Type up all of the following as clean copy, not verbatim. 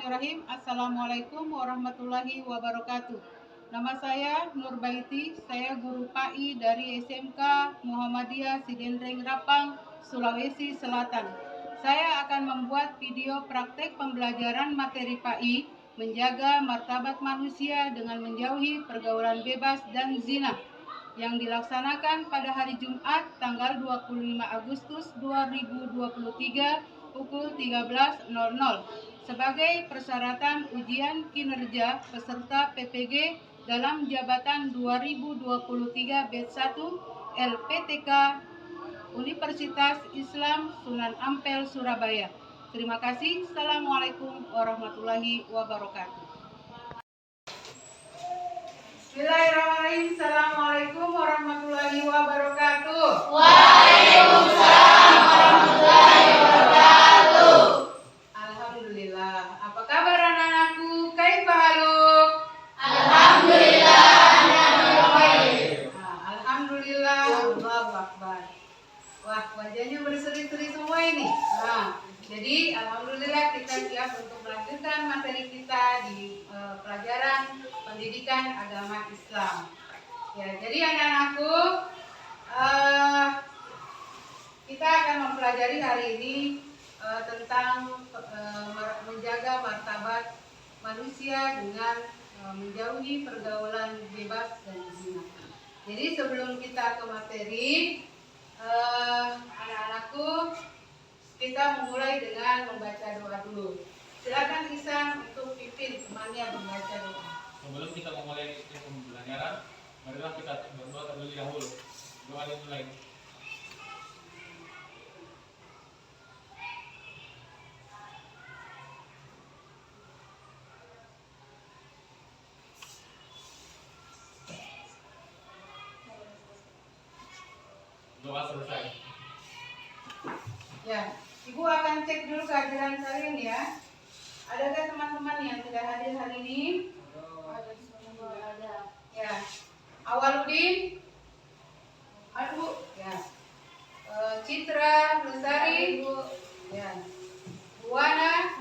Bismillahirrahmanirrahim. Assalamualaikum warahmatullahi wabarakatuh. Nama saya Nur Baiti, saya guru PAI dari SMK Muhammadiyah Sidendreng Rapang, Sulawesi Selatan. Saya akan membuat video praktek pembelajaran materi PAI menjaga martabat manusia dengan menjauhi pergaulan bebas dan zina yang dilaksanakan pada hari Jumat tanggal 25 Agustus 2023 pukul 13.00 sebagai persyaratan ujian kinerja peserta PPG dalam jabatan 2023 batch 1 LPTK Universitas Islam Sunan Ampel Surabaya. Terima kasih. Assalamualaikum warahmatullahi wabarakatuh. Bismillahirrahmanirrahim. Assalamualaikum warahmatullahi wabarakatuh. Waalaikumsalam warahmatullahi wabarakatuh. Alhamdulillah. Apa kabar anak-anakku? Kaifa haluk? Alhamdulillah, anak baik. Alhamdulillah. Allahu Akbar. Wah, wajahnya berseri-seri semua ini. Jadi alhamdulillah kita siap untuk melanjutkan materi kita di pelajaran pendidikan agama Islam. Ya, jadi anak-anakku, kita akan mempelajari hari ini tentang menjaga martabat manusia dengan menjauhi pergaulan bebas dan zina. Jadi sebelum kita ke materi, anak-anakku, kita memulai dengan membaca doa dulu. Silakan Ihsan untuk pimpin temannya membaca doa. Sebelum kita memulai pembelajaran, marilah kita berdoa terlebih dahulu. Doa dimulai. Doa selesai. Ya, Ibu akan cek dulu kehadiran kalian ya. Adakah teman-teman yang tidak hadir hari ini? Ada. Ya. Awaludin, Aduh, ya. Citra, Lestari, ya. Buana,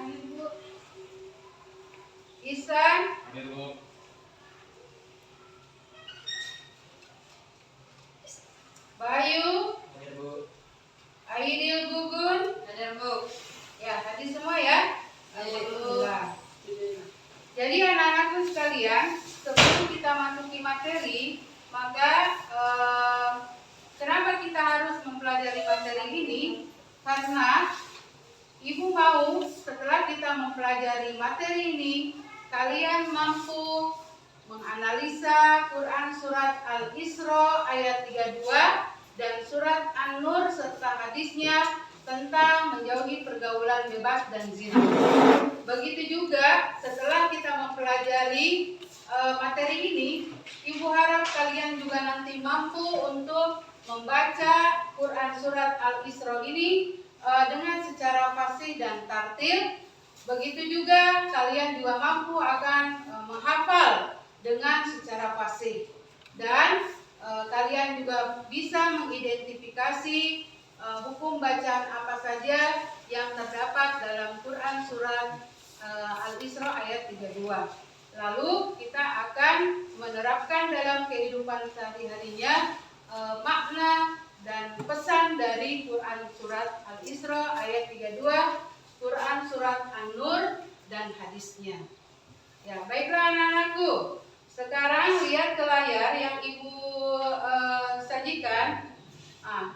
Ihsan, Hadir, Bu. Bayu, Hadir, Bu. Aidil, Gugun, Hadir, Bu. ya, hadir semua ya. Hadir, Bu. Alhamdulillah. Jadi anak-anakku sekalian, sebelum kita masuki materi, maka kenapa kita harus mempelajari materi ini? Karena Ibu mau setelah kita mempelajari materi ini, kalian mampu menganalisa Quran surat Al-Isra ayat 32 dan surat An-Nur serta hadisnya tentang menjauhi pergaulan bebas dan zina. Begitu juga setelah kita mempelajari materi ini, Ibu harap kalian juga nanti mampu untuk membaca Quran surat Al-Isra ini dengan secara fasih dan tartil. Begitu juga kalian juga mampu akan menghafal dengan secara fasih. Dan kalian juga bisa mengidentifikasi hukum bacaan apa saja yang terdapat dalam Quran surat Al-Isra ayat 32. Lalu kita akan menerapkan dalam kehidupan sehari-harinya makna dan pesan dari Quran surat Al-Isra ayat 32, Quran surat An-Nur dan hadisnya. Ya, baiklah anak-anakku. Sekarang lihat ke layar yang Ibu sajikan.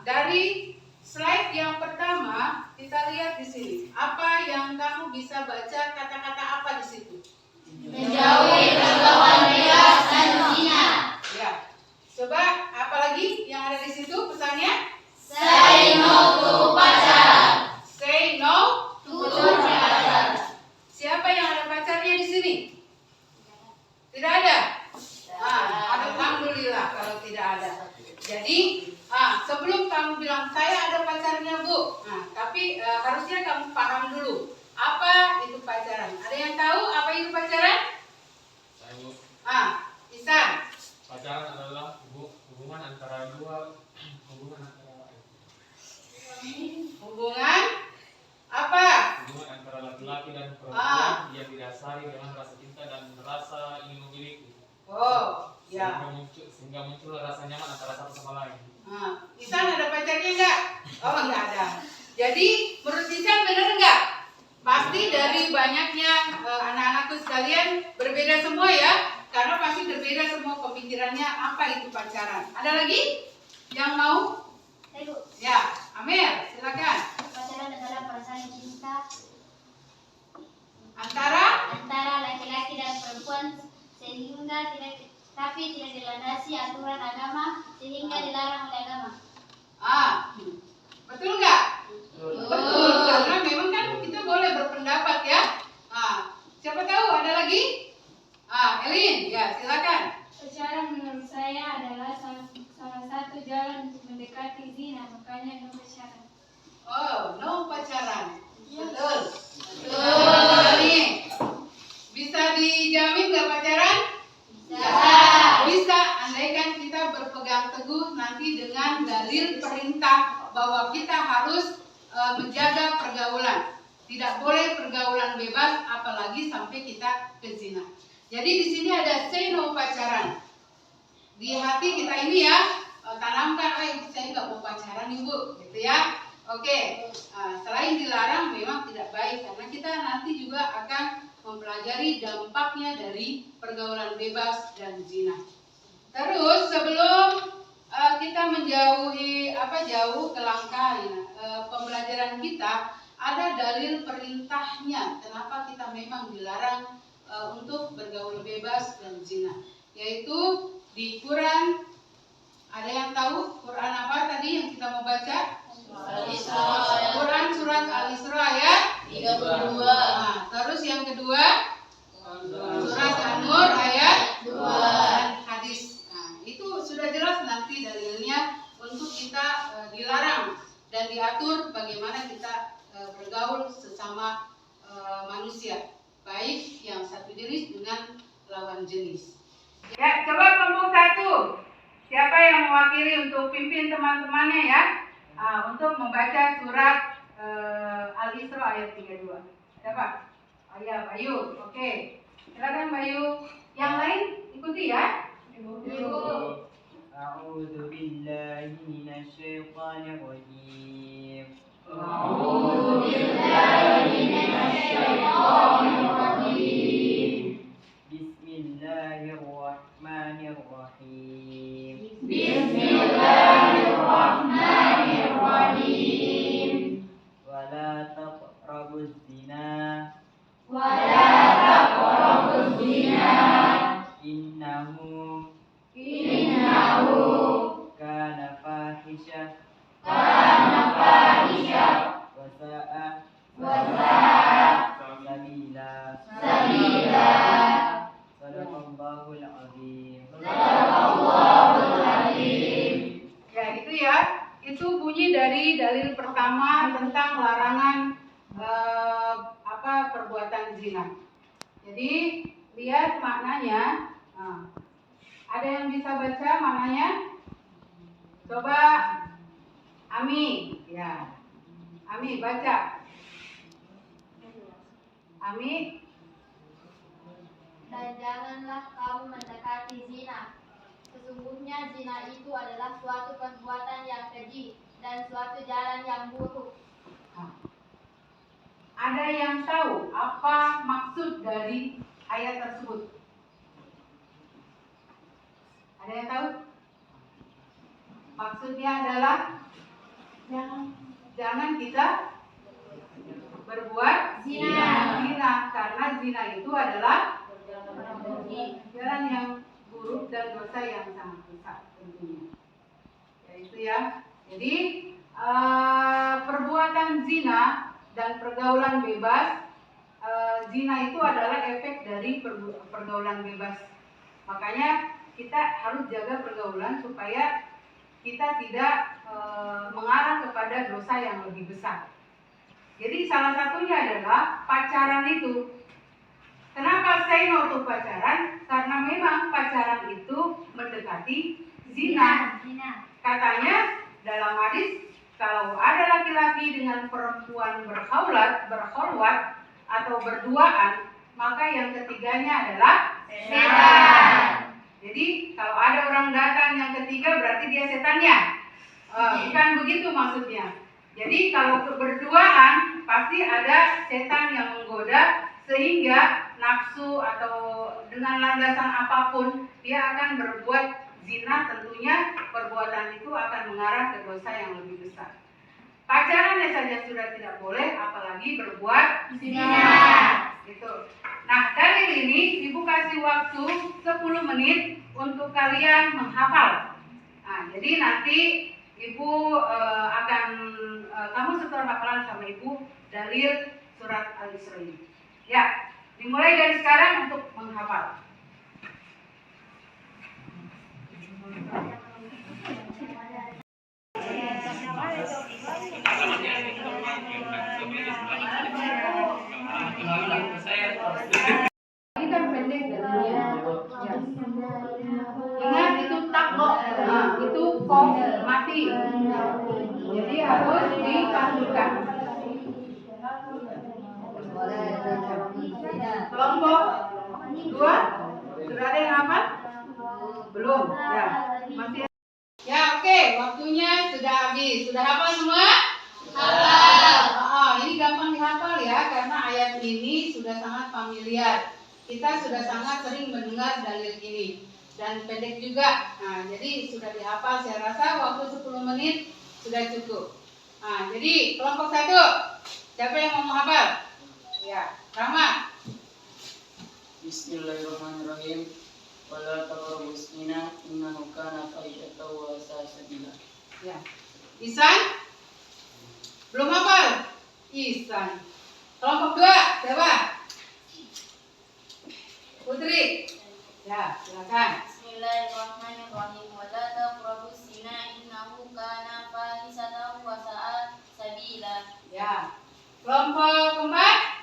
Dari slide yang pertama kita lihat di sini. Apa yang kamu bisa baca, kata-kata apa di situ? Menjauhi pergaulan bebas dan zina. Ya. Coba apalagi yang ada di situ pesannya? Say no to pacaran. Say no To pacaran. Siapa yang ada pacarnya di sini? Tidak ada? Alhamdulillah kalau tidak ada. Jadi sebelum kamu bilang saya ada pacarnya Bu, tapi harusnya kamu paham dulu apa itu pacaran. Ada yang tahu apa itu pacaran? Saya, Bu. Ihsan. Pacaran adalah hubungan antara hubungan Hubungan apa? antara laki-laki dan perempuan. yang didasari dengan rasa cinta dan rasa ingin memiliki. Oh, ya. Sehingga muncul rasa nyaman antara satu sama lain. Isan ada pacarnya enggak? Oh, enggak ada. Jadi menurut Isan benar enggak? Pasti dari banyaknya anak-anakku sekalian berbeda semua ya. Karena pasti berbeda semua pemikirannya apa itu pacaran. Ada lagi yang mau? Ya, Amir, silakan. Pacaran adalah perasaan cinta Antara laki-laki dan perempuan tapi tidak dilandasi aturan agama sehingga dilarang oleh agama. Betul nggak? Betul, karena memang kan kita boleh berpendapat ya. Siapa tahu ada lagi? Elin, ya silakan. Pacaran menurut saya adalah salah satu jalan untuk mendekati zina, makanya no pacaran. Oh, no pacaran. Betul. Betul. Nih, bisa dijamin nggak pacaran? Bisa, andaikan kita berpegang teguh nanti dengan dalil perintah bahwa kita harus menjaga pergaulan. Tidak boleh pergaulan bebas, apalagi sampai kita ke zina. Jadi di sini ada say no pacaran. Di hati kita ini ya, tanamkan, saya nggak mau pacaran ibu, gitu ya. Oke, selain dilarang memang tidak baik karena kita nanti juga akan mempelajari dampaknya dari pergaulan bebas dan zina. Terus sebelum kita menjauhi jauh ke langkah pembelajaran kita, ada dalil perintahnya kenapa kita memang dilarang untuk bergaul bebas dan zina, yaitu di Quran. Ada yang tahu Quran apa tadi yang kita mau baca? Quran surat Al-Isra ayat 32. Terus yang kedua surat An-Nur ayat 2. dan hadis. Itu sudah jelas nanti dalilnya untuk kita dilarang dan diatur bagaimana kita bergaul sesama manusia, baik yang satu jenis dengan lawan jenis. Ya, coba kelompok 1. Siapa yang mewakili untuk pimpin teman-temannya ya? Untuk membaca surat Al-Isra ayat 32. Siapa? Ya, Bayu. Oke. Silakan Bayu. Yang lain ikuti ya. A'udzu billahi minasyaitonir rajim. A'udzu billahi minasyaitonir rajim. Bismillahirrahmanirrahim. Bismillahirrahmanirrahim. Wala taqrabuz zina. Wala taqrabuz zina. Innahu kana fahisyah. Wasa'a sabila. Sadaqallahul azim. Ya, itu ya. Itu bunyi dari dalil pertama tentang larangan perbuatan zina. Jadi lihat maknanya. Ada yang bisa baca maknanya? Coba Ami, ya. Ami baca. Ami. Dan janganlah kamu mendekati zina. Sesungguhnya zina itu adalah suatu perbuatan yang keji dan suatu jalan yang buruk. Ada yang tahu apa maksud dari ayat tersebut? Ada yang tahu? Maksudnya adalah jangan kita berbuat zina, karena zina itu adalah jalan yang buruk dan dosa yang sangat besar tentunya. Yaitu ya. Jadi perbuatan zina dan pergaulan bebas, zina itu adalah efek dari pergaulan bebas. Makanya kita harus jaga pergaulan supaya kita tidak mengarah kepada dosa yang lebih besar. Jadi salah satunya adalah pacaran itu. Kenapa say no to pacaran? Karena memang pacaran itu mendekati zina. Katanya dalam hadis, kalau ada laki-laki dengan perempuan berkhawlat, atau berduaan, maka yang ketiganya adalah Setan. Jadi kalau ada orang datang yang ketiga berarti dia setannya. Bukan begitu maksudnya. Jadi kalau berduaan pasti ada setan yang menggoda sehingga nafsu atau dengan landasan apapun dia akan berbuat zina. Tentunya perbuatan itu akan mengarah ke dosa yang lebih besar. Pacarannya saja sudah tidak boleh, apalagi berbuat zina. Gitu. Nah, dari ini Ibu kasih waktu 10 menit untuk kalian menghafal. Nah, jadi nanti Ibu kamu setor hafalan sama Ibu dalil surat Al-Isra ini. Ya, dimulai dari sekarang untuk menghafal. Ini kan pendek dalilnya. Ya. Ingat itu taklok, itu kof mati. Jadi harus dipanggilkan. Kelompok 2 sudah ada yang hafal? Belum. Ya, masih. Ya, oke, waktunya sudah habis. Sudah hafal semua? Hafal. Ini gampang dihafal ya, karena ayat ini sudah sangat familiar. Kita sudah sangat sering mendengar dalil ini dan pendek juga. Nah, jadi sudah dihafal. Saya rasa waktu 10 menit sudah cukup. Nah, jadi kelompok 1, siapa yang mau menghafal? Ya, Rahma. Bismillahirrahmanirrahim. Wala taqrabus zina innahu kana fahishatan wa sa'a sabila. Ya. Ihsan? Belum hafal? Ihsan. Kelompok 2, siapa? Putri. Ya, silakan. Bismillahirrahmanirrahim. Wala taqrabus zina innahu kana fahishatan wa sa'a sabila. Ya. Kelompok 4?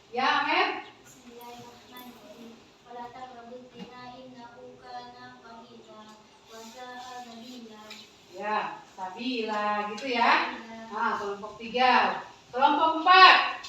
Ya, Amer. Bismillahirrahmanirrahim. Wala taqrabuz zina innahu kana fahishatan wa sa'a sabila. Ya, sabila gitu ya. Nah, kelompok 3. Kelompok 4.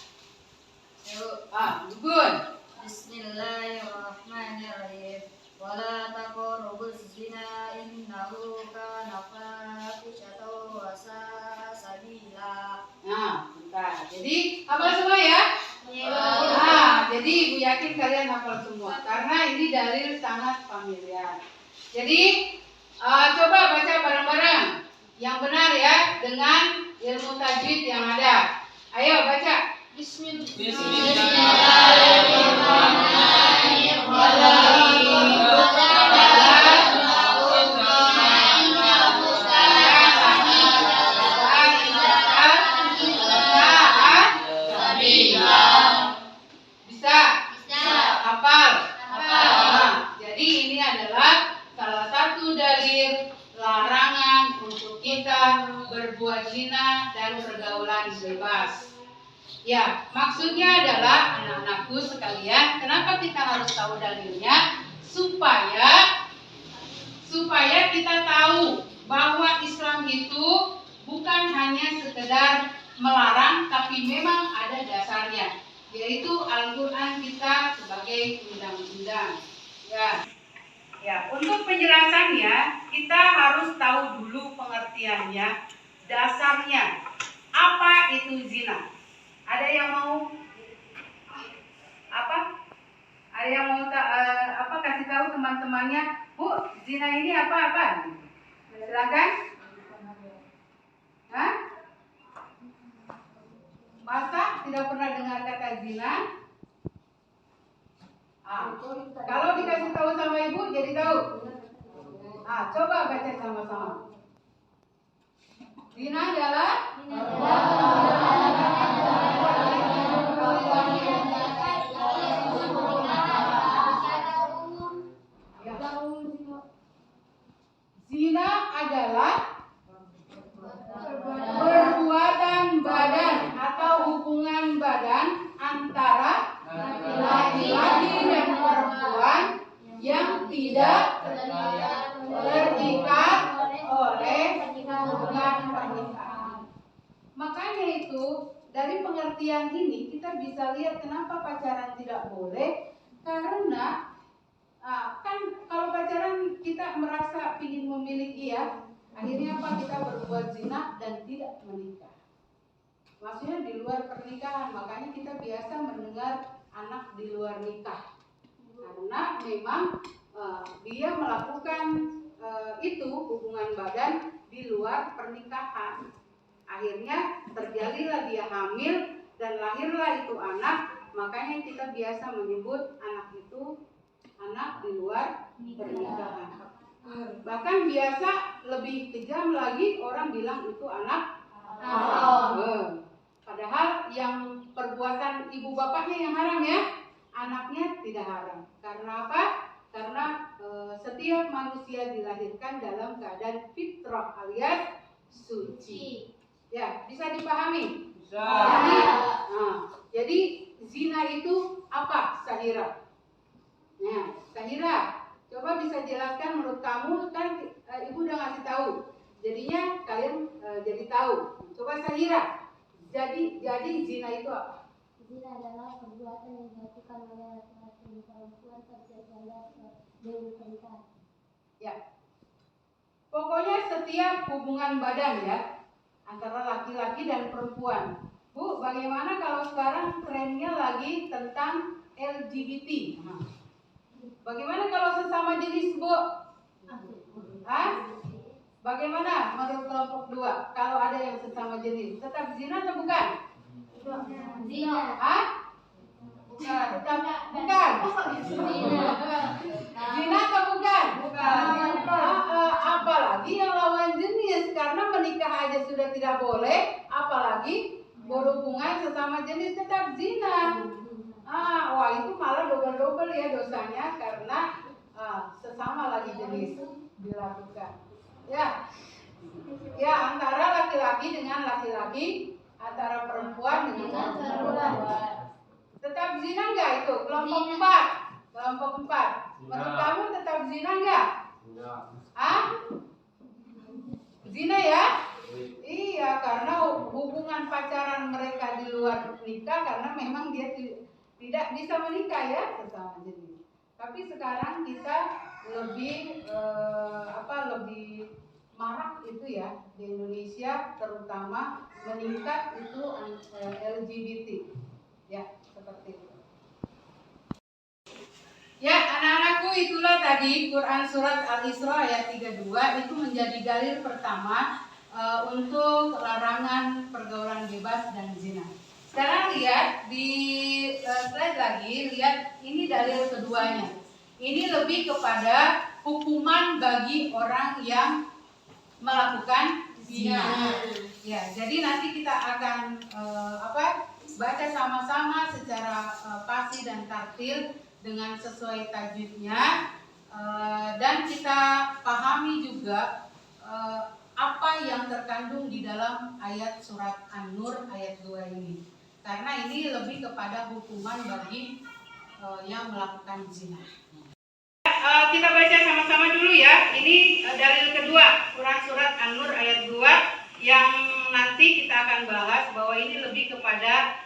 Gugun. Bismillahirrahmanirrahim. Wala taqrabuz zina innahu kana fahishatan wa sa'a sabila. Nah, bentar. Jadi, hafal semua ya? Nah, jadi Ibu yakin kalian hafal semua karena ini dalil sangat familiar. Jadi, coba baca bareng-bareng yang benar ya dengan ilmu tajwid yang ada. Ayo baca. Bisa? Hafal? Nah, jadi ini adalah salah satu dalil larangan untuk kita berbuat zina dan pergaulan bebas. Ya, maksudnya adalah anak-anakku sekalian, kenapa kita harus tahu dalilnya? Supaya kita tahu bahwa Islam itu bukan hanya sekedar melarang, tapi memang ada dasarnya, yaitu Al-Quran kita sebagai undang-undang. Ya, untuk penjelasannya kita harus tahu dulu pengertiannya, dasarnya. Apa itu zina? Ada yang mau apa? Ada yang mau kasih tahu teman-temannya, Bu, zina ini apa? Silakan. Hah? Masa tidak pernah dengar kata zina? Kalau dikasih tahu sama Ibu jadi tahu. Coba baca sama-sama. Zina adalah zina adalah perbuatan badan atau hubungan badan antara laki-laki dan perempuan yang tidak terikat oleh hubungan pernikahan. Makanya itu bisa lihat kenapa pacaran tidak boleh, karena kan kalau pacaran kita merasa ingin memiliki ya, akhirnya apa, kita berbuat zina dan tidak menikah. Maksudnya di luar pernikahan, makanya kita biasa mendengar anak di luar nikah, karena memang dia melakukan itu hubungan badan di luar pernikahan. Akhirnya terjadilah dia hamil dan lahirlah itu anak, makanya kita biasa menyebut anak itu anak di luar pernikahan. Bahkan biasa lebih kejam lagi, orang bilang itu anak haram. Padahal yang perbuatan ibu bapaknya yang haram ya, anaknya tidak haram. Karena apa? Karena setiap manusia dilahirkan dalam keadaan fitrah alias suci. Ya, bisa dipahami? Bisa. Jadi zina itu apa, Sahira? Nah, Sahira, coba bisa jelaskan menurut kamu, kan ibu udah ngasih tahu. Jadinya kalian jadi tahu. Coba Sahira, jadi zina itu apa? Zina adalah perbuatan yang dilakukan oleh laki-laki dan perempuan terjadi dengan pernikahan. Ya. Pokoknya setiap hubungan badan ya, antara laki-laki dan perempuan. Bu, bagaimana kalau sekarang trennya lagi tentang LGBT? Bagaimana kalau sesama jenis, Bu? Bagaimana menurut kelompok 2? Kalau ada yang sesama jenis, tetap zina atau bukan? Zina. Bukan. Zina atau bukan? Apalagi yang lawan jenis, karena menikah aja sudah tidak boleh, apalagi berhubungan sesama jenis, tetap zina. Wah, itu malah double ya dosanya, karena sesama lagi jenis dilakukan. Ya, antara laki-laki dengan laki-laki, antara perempuan dengan perempuan. Tetap zina enggak itu? Kelompok 4. Kelompok 4. Menurut kamu tetap zina enggak? Zina ya? Iya, karena hubungan pacaran mereka di luar nikah, karena memang dia tidak bisa menikah ya sesama jenis. Tapi sekarang kita lebih lebih marak itu ya di Indonesia, terutama meningkat itu LGBT ya, seperti itu. Ya, anak-anakku, itulah tadi Quran surat Al-Isra ayat 32 itu menjadi dalil pertama untuk larangan pergaulan bebas dan zina. Sekarang lihat di slide lagi, lihat ini dalil keduanya. Ini lebih kepada hukuman bagi orang yang melakukan zina. Ya, jadi nanti kita akan baca sama-sama secara pasti dan tartil dengan sesuai tajwidnya, dan kita pahami juga apa yang terkandung di dalam ayat surat An-Nur ayat 2 ini. Karena ini lebih kepada hukuman bagi yang melakukan zina. Kita baca sama-sama dulu ya. Ini dalil kedua, Quran surat An-Nur ayat 2 yang nanti kita akan bahas bahwa ini lebih kepada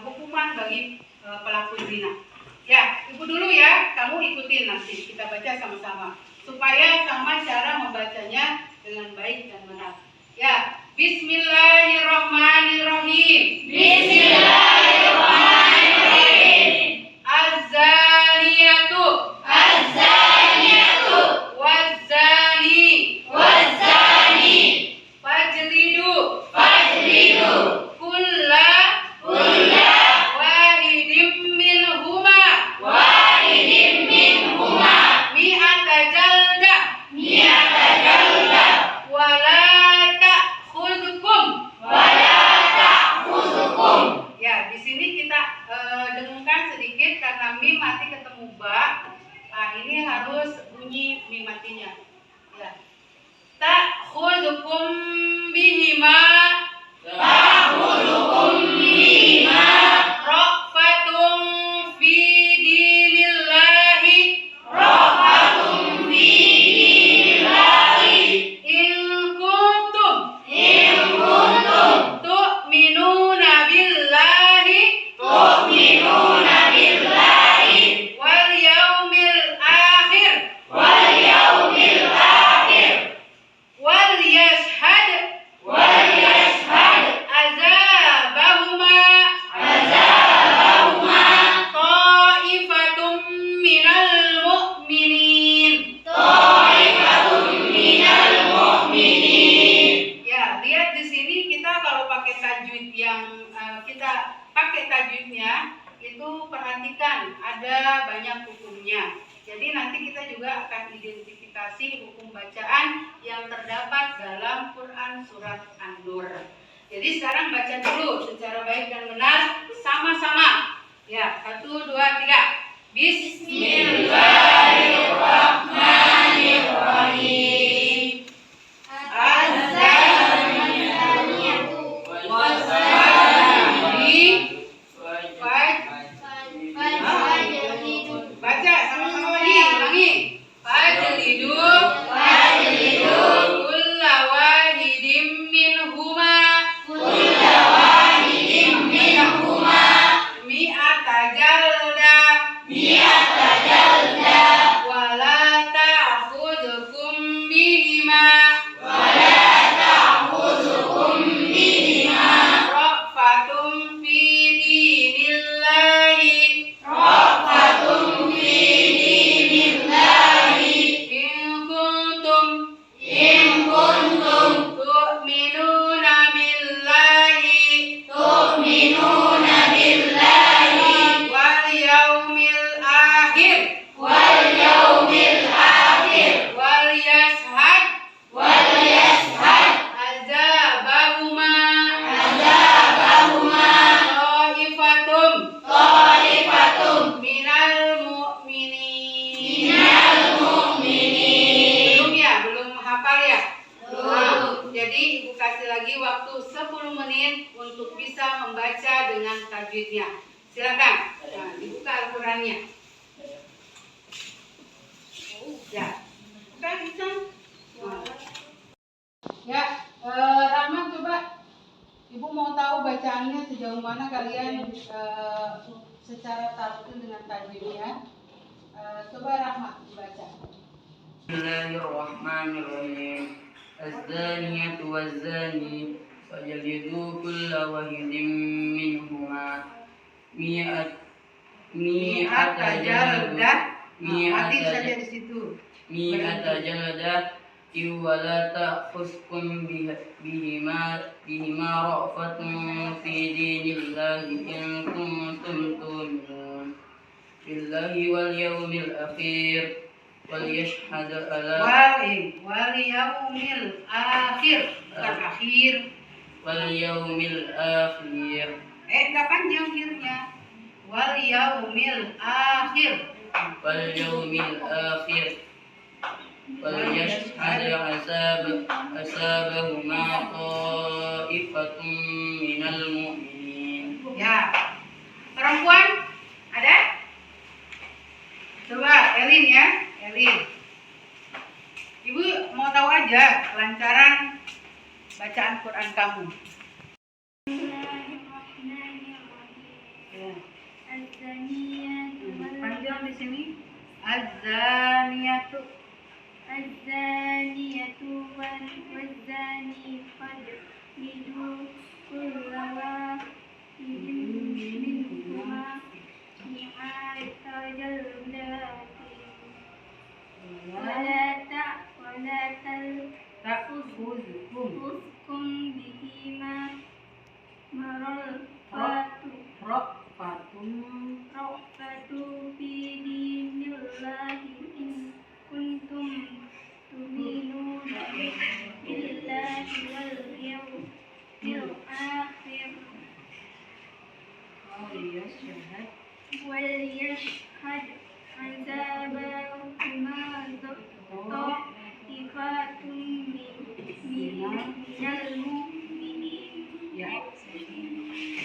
hukuman bagi pelaku zina. Ya, ibu dulu ya, kamu ikutin nanti kita baca sama-sama supaya sama cara membacanya dengan baik dan benar. Ya, Bismillahirrahmanirrahim. Bismillahirrahmanirrahim. Az-zaniyatu waz-zani fajlidu kulla wahidin minhuma mi'ata jalda wala ta'khudhukum. Ya, di sini kita dengungkan sedikit karena mim mati ketemu ba. Nah, ini harus bunyi mim matinya. Ya. Ta'khudhukum bihima ra'fatun fi dinillahi in kuntum tu'minuna billahi wal yaumil akhir wal yashhad azabahuma ta'ifatum minal mu'minin. Ya, lihat di sini kita kalau pakai tajwid yang kita pakai tajwidnya itu perhatikan ada banyak hukumnya. Jadi nanti kita juga akan identifikasi hukum bacaan yang terdapat dalam Quran surat An-Nur. Jadi sekarang baca dulu secara baik dan benar sama-sama. Ya, 1, 2, 3. Bismillahirrahmanirrahim. Baca sama-sama lagi, ulangi. Fajlidu kulla wahidin minhuma mi'ata jalda wala ta'khudhukum bihima ra'fatum fi dinillahi in kuntum tu'minuna billahi wal yaumil akhir wal yashhad azabahuma ta'ifatum minal mu'minin. Belum hafal ya? Jadi Ibu kasih lagi waktu 10 menit untuk bisa membaca dengan tajwidnya. Silakan. Nah, dibuka Al-Qur'annya. Ya. Buka bisa. Ya, Rahman coba Ibu mau tahu bacaannya sejauh mana kalian secara tartil dengan tajwidnya. Coba Rahman baca. Bismillahirrahmanirrahim. Az-zaniyatu waz-zani fajlidu kulla wahidin minhuma mi'ata jaldah. Mati saja di situ. Mi'ata jaldah wala ta'khudhukum bihima ra'fatun fi dinillahi in kuntum tu'minun billahi wal yawmil akhir wal yashhad Wal yaumil akhir, bukan akhir. wal yawmil akhir Enggak panjang akhirnya. Wal yaumil akhir. wal yawmil akhir wal yashhad azabahuma ta'ifatum minal mu'minin. Ya. Perempuan ada? Coba Elin ya, Elin. Ibu mau tahu aja kelancaran bacaan Quran kamu. Ya. Panjang di sini. Az-zaniyatu والزاني فاجلدوا كل واحد منهما مئة جلدة ولا تأخذكم بهما رأفة في دين الله إن كنتم تؤمنون بالله واليوم الآخر وليشهد عذابهما طائفة من المؤمنين.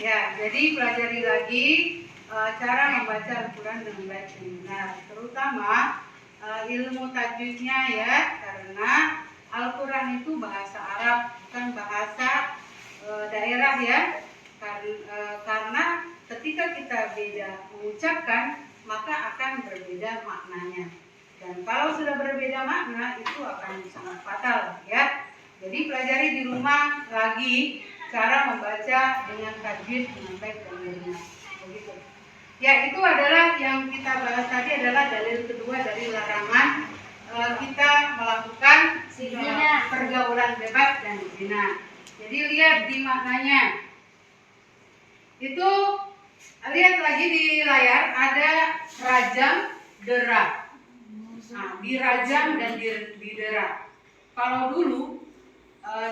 Ya, jadi pelajari lagi cara membaca Al-Quran dengan baik dan benar, terutama ilmu tajwidnya ya, karena Al-Quran itu bahasa Arab, bukan bahasa daerah ya, karena ketika kita beda mengucapkan, maka akan berbeda maknanya. Dan kalau sudah berbeda makna, itu akan sangat fatal, ya. Jadi pelajari di rumah lagi cara membaca dengan tajwid dengan baik dan benar. Begitu. Ya, itu adalah yang kita bahas tadi adalah dalil kedua dari larangan kita melakukan pergaulan bebas dan zina. Jadi lihat di maknanya. Itu lihat lagi di layar ada rajam, dera. Nah, dirajam dan didera. Kalau dulu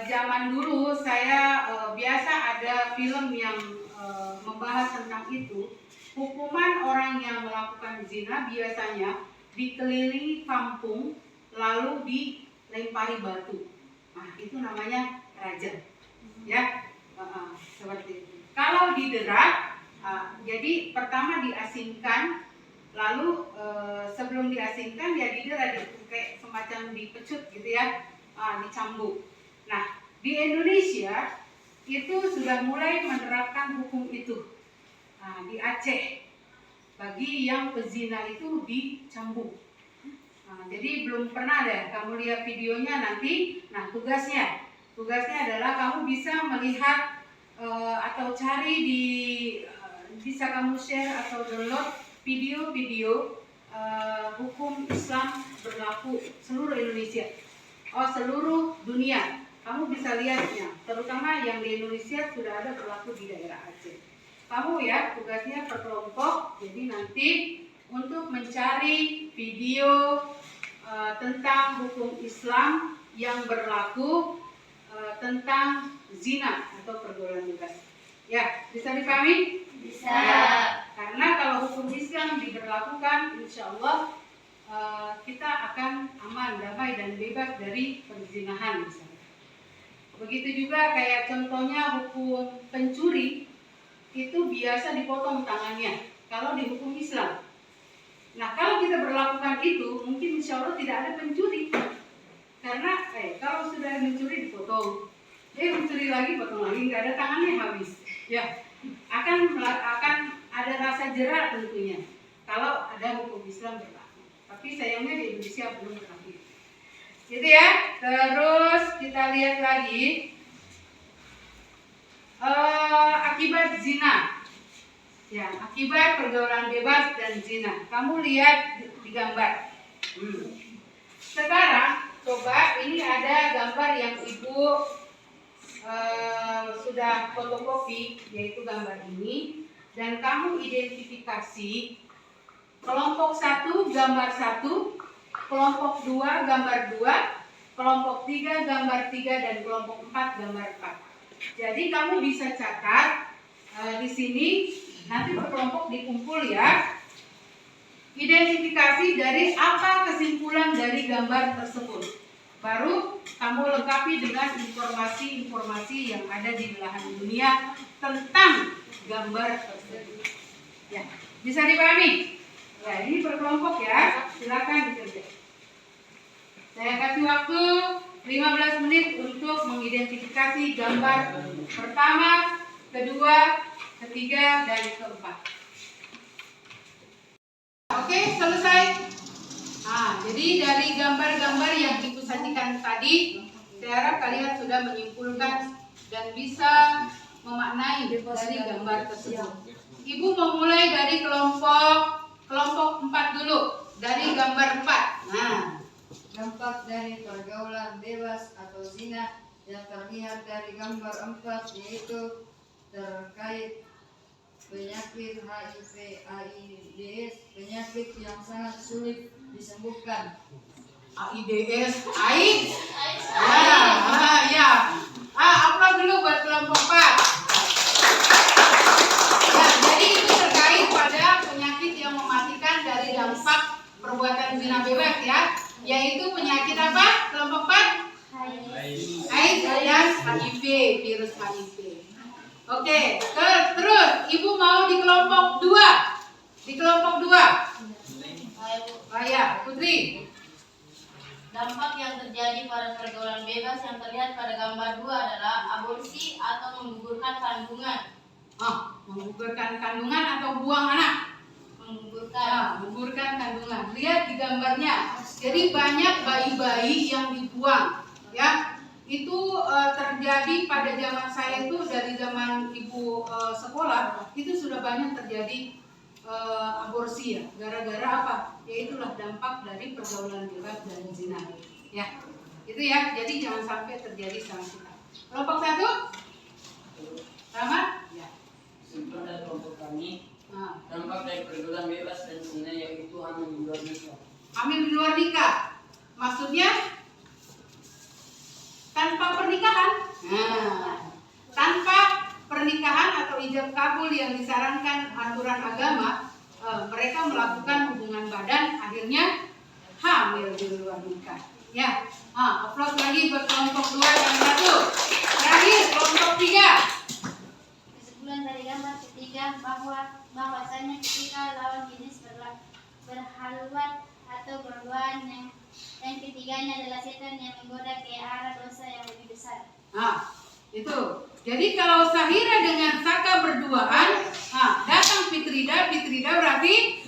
zaman dulu saya biasa ada film yang membahas tentang itu. Hukuman orang yang melakukan zina biasanya dikelilingi kampung lalu dilempari batu. Nah, itu namanya rajam. Ya, seperti itu. Kalau didera, jadi pertama diasingkan, lalu sebelum diasingkan ya didera, kayak semacam dipecut gitu ya, dicambuk. Nah, di Indonesia itu sudah mulai menerapkan hukum itu. Nah, di Aceh bagi yang pezina itu dicambuk. Nah, jadi belum pernah deh kamu lihat videonya nanti. Nah, tugasnya adalah kamu bisa melihat atau cari bisa kamu share atau download video-video hukum Islam berlaku seluruh Indonesia, seluruh dunia. Kamu bisa lihatnya, terutama yang di Indonesia sudah ada berlaku di daerah Aceh. Kamu ya tugasnya per kelompok, jadi nanti untuk mencari video tentang hukum Islam yang berlaku tentang zina atau pergaulan bebas. Ya, bisa dipahami? Bisa. Karena kalau hukum Islam diberlakukan, insya Allah kita akan aman, damai dan bebas dari perzinahan misalnya. Begitu juga kayak contohnya hukum pencuri itu biasa dipotong tangannya kalau di hukum Islam. Nah, kalau kita berlakukan itu, mungkin insya Allah tidak ada pencuri. Karena kalau sudah mencuri dipotong, mencuri lagi potong lagi, nggak ada tangannya habis. Ya, akan ada rasa jera tentunya kalau ada hukum Islam berlaku. Tapi sayangnya di Indonesia belum berlaku. Gitu ya. Terus kita lihat lagi akibat zina. Ya, akibat pergaulan bebas dan zina. Kamu lihat di gambar. Sekarang coba ini ada gambar yang Ibu sudah fotokopi, yaitu gambar ini, dan kamu identifikasi kelompok 1 gambar 1, kelompok 2 gambar 2, kelompok 3 gambar 3, dan kelompok 4 gambar 4. Jadi kamu bisa catat di sini, nanti berkelompok dikumpul ya. Identifikasi dari apa kesimpulan dari gambar tersebut. Baru kamu lengkapi dengan informasi-informasi yang ada di belahan dunia tentang gambar tersebut. Ya, bisa dipahami? Ya, ini berkelompok ya. Silakan dikerja. Saya kasih waktu 15 menit untuk mengidentifikasi gambar pertama, kedua, ketiga, dan keempat. Oke, selesai. Nah, jadi dari gambar-gambar yang Ibu sajikan tadi, saya harap kalian sudah menyimpulkan dan bisa memaknai dari gambar tersebut. Ibu memulai dari kelompok 4 dulu, dari gambar 4. Nah, Dampak dari pergaulan bebas atau zina yang terlihat dari gambar 4 yaitu terkait penyakit HIV/AIDS, penyakit yang sangat sulit disembuhkan. AIDS, AIDS. Ya. Apa dulu buat kelompok 4? Ya, jadi itu terkait pada penyakit yang mematikan dari dampak perbuatan zina bebas ya. Yaitu penyakit apa? Kelompok 4? AIDS dan HIV, virus HIV. Oke, terus Ibu mau di kelompok 2. Di kelompok 2. Ya, Putri. Dampak yang terjadi pada pergaulan bebas yang terlihat pada gambar 2 adalah aborsi atau menggugurkan kandungan. menggugurkan kandungan atau buang anak. Menggugurkan kandungan. Lihat di gambarnya. Jadi banyak bayi-bayi yang dibuang, ya. Itu terjadi pada zaman saya itu, dari zaman ibu sekolah itu sudah banyak terjadi aborsi, ya. Gara-gara apa? Yaitulah dampak dari pergaulan bebas dan zina, ya. Itu ya. Jadi jangan sampai terjadi sama kita. Kelompok 1 sama? Ya. Kesimpulan dari kelompok kami, dampak dari pergaulan bebas dan zina yaitu hamil di luar nikah. Hamil di luar nikah. Maksudnya tanpa pernikahan. Tanpa pernikahan atau ijab kabul yang disarankan aturan agama, mereka melakukan hubungan badan, akhirnya hamil di luar nikah. Ya, aplaus lagi buat kelompok 2 dan 1. Terakhir kelompok 3. Kesimpulan dari gambar ketiga bahwasanya ketika lawan jenis berhaluan atau berduaan, yang ketiganya adalah setan yang menggoda ke arah dosa yang lebih besar. Itu. Jadi kalau Sahira dengan Saka berduaan, datang Fitrida berarti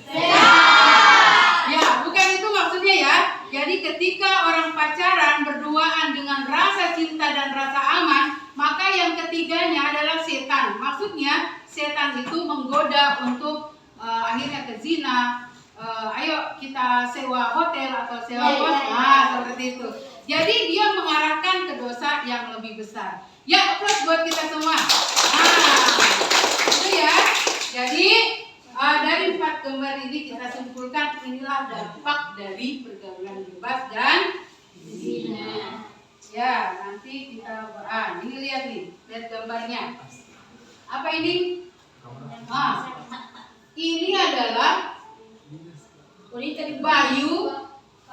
ya, bukan itu maksudnya ya. Jadi ketika orang pacaran berduaan dengan rasa cinta dan rasa aman, maka yang ketiganya adalah setan. Maksudnya setan itu menggoda untuk akhirnya ke zina. Ayo kita sewa hotel atau sewa kos, seperti itu. Jadi dia mengarahkan ke dosa yang lebih besar. Ya, aplaus buat kita semua. Itu ya. Jadi dari 4 gambar ini kita simpulkan inilah dampak dari pergaulan bebas dan zina. Ya, nanti kita ini lihat nih, lihat gambarnya. Apa ini? Ini adalah Bayu,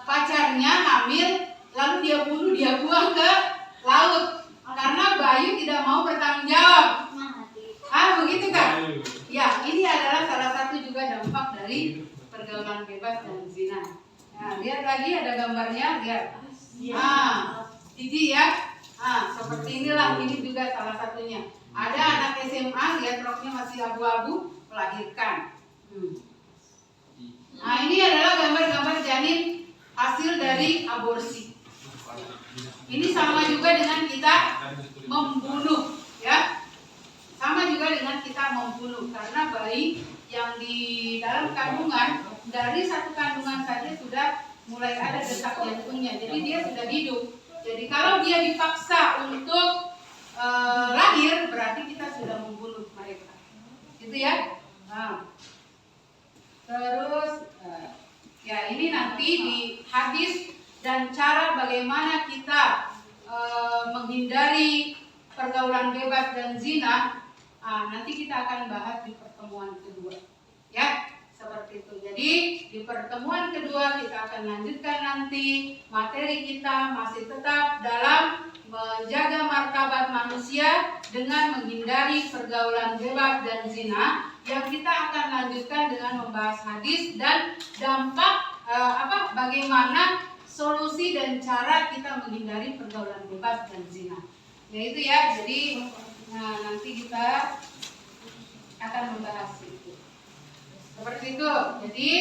pacarnya hamil, lalu dia bunuh, dia buang ke laut karena Bayu tidak mau bertanggung jawab. Begitu kan? Ya, ini adalah salah satu juga dampak dari pergaulan bebas dan zina. Nah, lihat lagi ada gambarnya, lihat. Jadi ya, seperti inilah, ini juga salah satunya. Ada anak SMA, lihat roknya masih abu-abu, melahirkan. Ini adalah gambar-gambar janin hasil dari aborsi. Ini sama juga dengan kita membunuh, ya. Sama juga dengan kita membunuh, karena bayi yang di dalam kandungan, dari satu kandungan saja sudah mulai ada detak jantungnya. Jadi dia sudah hidup. Jadi kalau dia dipaksa untuk lahir, berarti kita sudah membunuh mereka. Gitu ya. Terus ya, ini nanti di hadis dan cara bagaimana kita menghindari pergaulan bebas dan zina. Nanti kita akan bahas di pertemuan kedua, ya, seperti itu. Jadi di pertemuan kedua kita akan lanjutkan nanti materi kita masih tetap dalam menjaga martabat manusia dengan menghindari pergaulan bebas dan zina, yang kita akan lanjutkan dengan membahas hadis dan dampak bagaimana solusi dan cara kita menghindari pergaulan bebas dan zina. Yaitu ya, jadi nanti kita akan membahas itu. Seperti itu. Jadi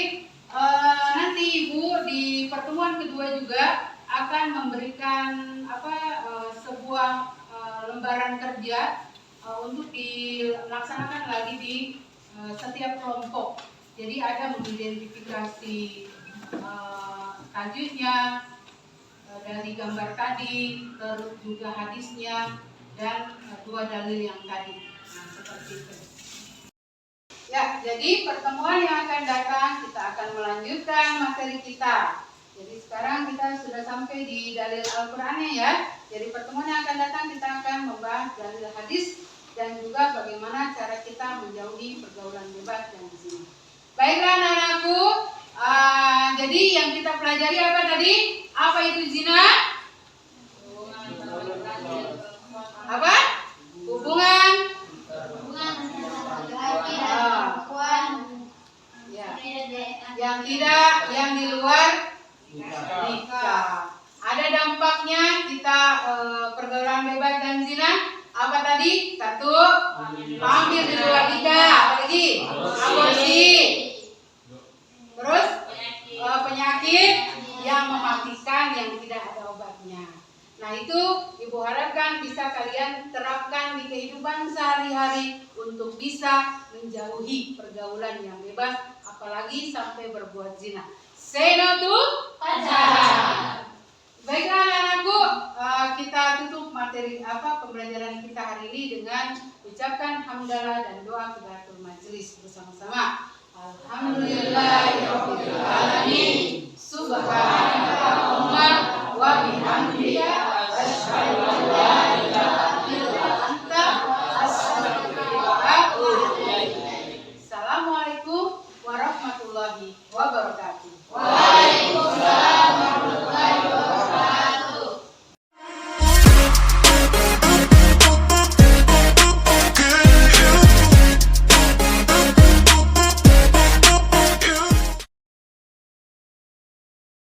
nanti Ibu di pertemuan kedua juga akan memberikan sebuah lembaran kerja untuk dilaksanakan lagi di setiap kelompok. Jadi ada mengidentifikasi tajwidnya dari gambar tadi, terus juga hadisnya dan 2 dalil yang tadi. Seperti itu. Ya, jadi pertemuan yang akan datang kita akan melanjutkan materi kita. Jadi sekarang kita sudah sampai di dalil Al-Qur'annya ya. Jadi pertemuan yang akan datang kita akan membahas dalil hadis dan juga bagaimana cara kita menjauhi pergaulan bebas dan zina. Baiklah anak-anakku, jadi yang kita pelajari apa tadi? Apa itu zina? Apa? Hubungan yang di luar nikah. Ada dampaknya kita pergaulan bebas dan zina. Apa tadi? Satu, ambil di luar lidah. Apa lagi? Aborsi. Terus penyakit yang mematikan yang tidak ada obatnya. Nah itu Ibu harapkan bisa kalian terapkan di kehidupan sehari-hari untuk bisa menjauhi pergaulan yang bebas, apalagi sampai berbuat zina. Say no to pacaran. Baiklah anak-anakku, kita tutup materi pembelajaran kita hari ini dengan ucapkan hamdalah dan doa qiyamatul majelis bersama-sama. Alhamdulillahirabbil alamin. Subhanakallahumma wa bihamdika asyhadu an la ilaha illa anta astaghfiruka wa atubu ilaik. Assalamualaikum warahmatullahi wabarakatuh. Waalaikumsalam warahmatullahi wabarakatuh.